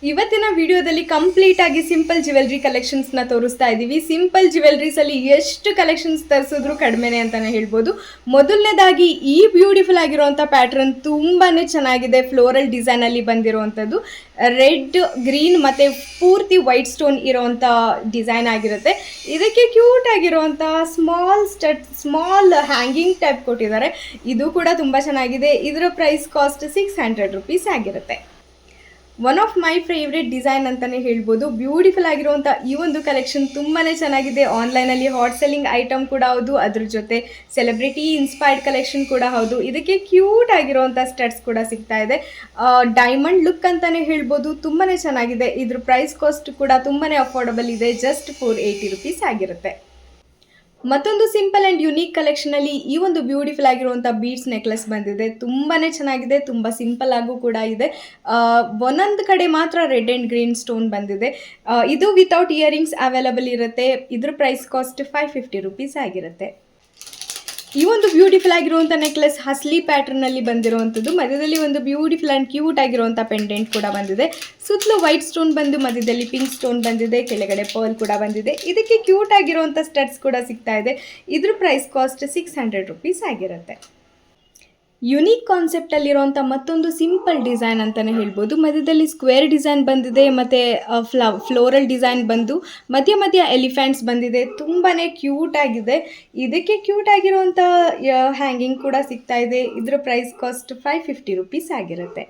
ಇವತ್ತಿನ ವಿಡಿಯೋದಲ್ಲಿ ಕಂಪ್ಲೀಟ್ ಆಗಿ ಸಿಂಪಲ್ ಜ್ಯುವೆಲ್ರಿ ಕಲೆಕ್ಷನ್ಸ್ನ ತೋರಿಸ್ತಾ ಇದ್ದೀವಿ. ಸಿಂಪಲ್ ಜ್ಯುವೆಲ್ರೀಸಲ್ಲಿ ಎಷ್ಟು ಕಲೆಕ್ಷನ್ಸ್ ತರಿಸಿದ್ರು ಕಡಿಮೆನೆ ಅಂತಲೇ ಹೇಳ್ಬೋದು. ಮೊದಲನೇದಾಗಿ ಈ ಬ್ಯೂಟಿಫುಲ್ ಆಗಿರುವಂಥ ಪ್ಯಾಟ್ರನ್ ತುಂಬಾ ಚೆನ್ನಾಗಿದೆ. ಫ್ಲೋರಲ್ ಡಿಸೈನಲ್ಲಿ ಬಂದಿರುವಂಥದ್ದು ರೆಡ್, ಗ್ರೀನ್ ಮತ್ತು ಪೂರ್ತಿ ವೈಟ್ ಸ್ಟೋನ್ ಇರೋವಂಥ ಡಿಸೈನ್ ಆಗಿರುತ್ತೆ. ಇದಕ್ಕೆ ಕ್ಯೂಟ್ ಆಗಿರುವಂಥ ಸ್ಮಾಲ್ ಹ್ಯಾಂಗಿಂಗ್ ಟೈಪ್ ಕೊಟ್ಟಿದ್ದಾರೆ. ಇದು ಕೂಡ ತುಂಬ ಚೆನ್ನಾಗಿದೆ. ಇದರ ಪ್ರೈಸ್ ಕಾಸ್ಟ್ 600 rupees ಆಗಿರುತ್ತೆ. One of my favourite design ಅಂತಲೇ ಹೇಳ್ಬೋದು. ಬ್ಯೂಟಿಫುಲ್ ಆಗಿರುವಂಥ ಈ ಒಂದು ಕಲೆಕ್ಷನ್ ತುಂಬಾ ಚೆನ್ನಾಗಿದೆ. ಆನ್ಲೈನಲ್ಲಿ ಹಾಟ್ ಸೆಲ್ಲಿಂಗ್ ಐಟಮ್ ಕೂಡ ಹೌದು, ಅದ್ರ ಜೊತೆ ಸೆಲೆಬ್ರಿಟಿ ಇನ್ಸ್ಪೈರ್ಡ್ ಕಲೆಕ್ಷನ್ ಕೂಡ ಹೌದು. ಇದಕ್ಕೆ ಕ್ಯೂಟ್ ಆಗಿರುವಂಥ ಸ್ಟಡ್ಸ್ ಕೂಡ ಸಿಗ್ತಾ ಇದೆ. ಡೈಮಂಡ್ ಲುಕ್ ಅಂತಲೇ ಹೇಳ್ಬೋದು. ತುಂಬಾ ಚೆನ್ನಾಗಿದೆ. ಇದ್ರ ಪ್ರೈಸ್ ಕಾಸ್ಟ್ ಕೂಡ ತುಂಬಾ ಅಫೋರ್ಡಬಲ್ ಇದೆ. ಜಸ್ಟ್ 480 rupees ಆಗಿರುತ್ತೆ. ಮತ್ತೊಂದು ಸಿಂಪಲ್ ಆ್ಯಂಡ್ ಯುನೀಕ್ ಕಲೆಕ್ಷನಲ್ಲಿ ಈ ಒಂದು ಬ್ಯೂಟಿಫುಲ್ ಆಗಿರುವಂಥ ಬೀಡ್ಸ್ ನೆಕ್ಲೆಸ್ ಬಂದಿದೆ. ತುಂಬಾ ಚೆನ್ನಾಗಿದೆ, ತುಂಬ ಸಿಂಪಲ್ ಆಗೂ ಕೂಡ ಇದೆ. ಒಂದೊಂದು ಕಡೆ ಮಾತ್ರ ರೆಡ್ ಆ್ಯಂಡ್ ಗ್ರೀನ್ ಸ್ಟೋನ್ ಬಂದಿದೆ. ಇದು ವಿತೌಟ್ ಇಯರಿಂಗ್ಸ್ ಅವೈಲಬಲ್ ಇರುತ್ತೆ. ಇದ್ರ ಪ್ರೈಸ್ ಕಾಸ್ಟ್ 550 rupees ಆಗಿರುತ್ತೆ. ಈ ಒಂದು ಬ್ಯೂಟಿಫುಲ್ ಆಗಿರುವಂಥ ನೆಕ್ಲೆಸ್ ಹಸ್ಲಿ ಪ್ಯಾಟರ್ನಲ್ಲಿ ಬಂದಿರುವಂಥದ್ದು. ಮಧ್ಯದಲ್ಲಿ ಒಂದು ಬ್ಯೂಟಿಫುಲ್ ಆ್ಯಂಡ್ ಕ್ಯೂಟ್ ಆಗಿರುವಂಥ ಪೆಂಡೆಂಟ್ ಕೂಡ ಬಂದಿದೆ. ಸುತ್ತಲೂ ವೈಟ್ ಸ್ಟೋನ್ ಬಂದು ಮಧ್ಯದಲ್ಲಿ ಪಿಂಕ್ ಸ್ಟೋನ್ ಬಂದಿದೆ. ಕೆಳಗಡೆ ಪರ್ಲ್ ಕೂಡ ಬಂದಿದೆ. ಇದಕ್ಕೆ ಕ್ಯೂಟ್ ಆಗಿರುವಂಥ ಸ್ಟಡ್ಸ್ ಕೂಡ ಸಿಗ್ತಾ ಇದೆ. ಇದ್ರ ಪ್ರೈಸ್ ಕಾಸ್ಟ್ 600 rupees ಆಗಿರುತ್ತೆ. ಯುನೀಕ್ ಕಾನ್ಸೆಪ್ಟಲ್ಲಿರುವಂಥ ಮತ್ತೊಂದು ಸಿಂಪಲ್ ಡಿಸೈನ್ ಅಂತಲೇ ಹೇಳ್ಬೋದು. ಮಧ್ಯದಲ್ಲಿ ಸ್ಕ್ವೇರ್ ಡಿಸೈನ್ ಬಂದಿದೆ ಮತ್ತು ಫ್ಲೋರಲ್ ಡಿಸೈನ್ ಬಂದು ಮಧ್ಯ ಎಲಿಫೆಂಟ್ಸ್ ಬಂದಿದೆ. ತುಂಬಾ ಕ್ಯೂಟ್ ಆಗಿದೆ. ಇದಕ್ಕೆ ಕ್ಯೂಟ್ ಆಗಿರುವಂಥ ಹ್ಯಾಂಗಿಂಗ್ ಕೂಡ ಸಿಗ್ತಾ ಇದೆ. ಇದರ ಪ್ರೈಸ್ ಕಾಸ್ಟ್ 550 rupees ಆಗಿರುತ್ತೆ.